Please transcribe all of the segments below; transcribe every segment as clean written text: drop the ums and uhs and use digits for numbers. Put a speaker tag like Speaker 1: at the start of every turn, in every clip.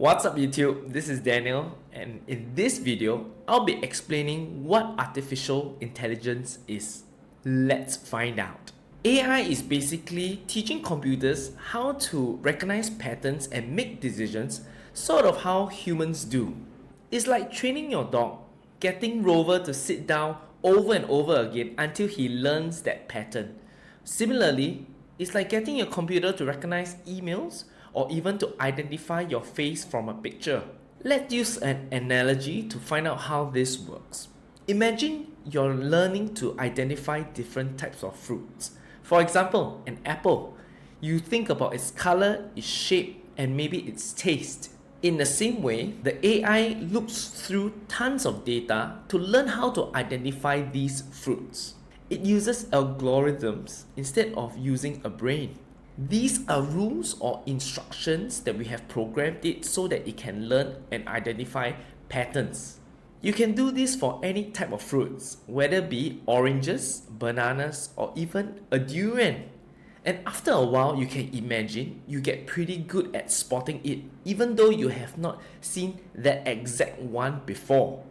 Speaker 1: What's up YouTube, this is Daniel, and in this video, I'll be explaining what artificial intelligence is. Let's find out. AI is basically teaching computers how to recognize patterns and make decisions, sort of how humans do. It's like training your dog, getting Rover to sit down over and over again until he learns that pattern. Similarly, it's like getting your computer to recognize emails or even to identify your face from a picture. Let's use an analogy to find out how this works. Imagine you're learning to identify different types of fruits. For example, an apple. You think about its color, its shape, and maybe its taste. In the same way, the AI looks through tons of data to learn how to identify these fruits. It uses algorithms instead of using a brain. These are rules or instructions that we have programmed it so that it can learn and identify patterns. You can do this for any type of fruits, whether it be oranges, bananas, or even a durian. And after a while, you can imagine you get pretty good at spotting it, even though you have not seen that exact one before.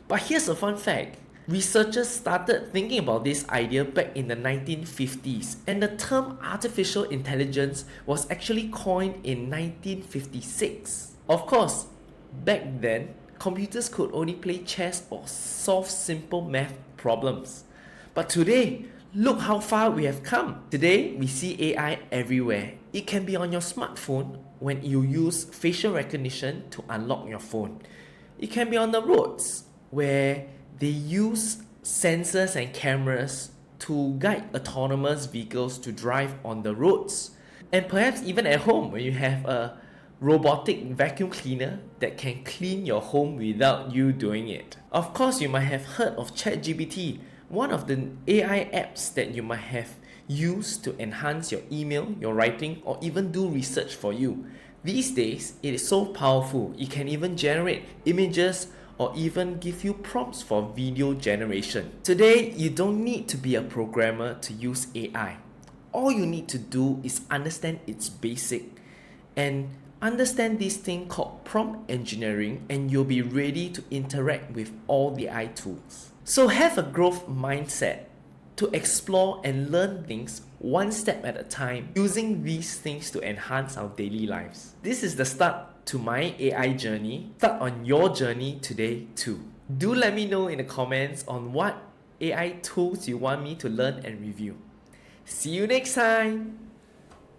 Speaker 1: But here's a fun fact. Researchers started thinking about this idea back in the 1950s, and the term artificial intelligence was actually coined in 1956. Of course, back then, computers could only play chess or solve simple math problems. But today, look how far we have come. Today, we see AI everywhere. It can be on your smartphone when you use facial recognition to unlock your phone. It can be on the roads where they use sensors and cameras to guide autonomous vehicles to drive on the roads. And perhaps even at home when you have a robotic vacuum cleaner that can clean your home without you doing it. Of course, you might have heard of ChatGPT, one of the AI apps that you might have used to enhance your email, your writing, or even do research for you. These days, it is so powerful, it can even generate images or even give you prompts for video generation. Today, you don't need to be a programmer to use AI. All you need to do is understand its basic and understand this thing called prompt engineering, and you'll be ready to interact with all the AI tools. So have a growth mindset to explore and learn things one step at a time, using these things to enhance our daily lives. This is the start to my AI journey. Start on your journey today too. Do let me know in the comments on what AI tools you want me to learn and review. See you next time!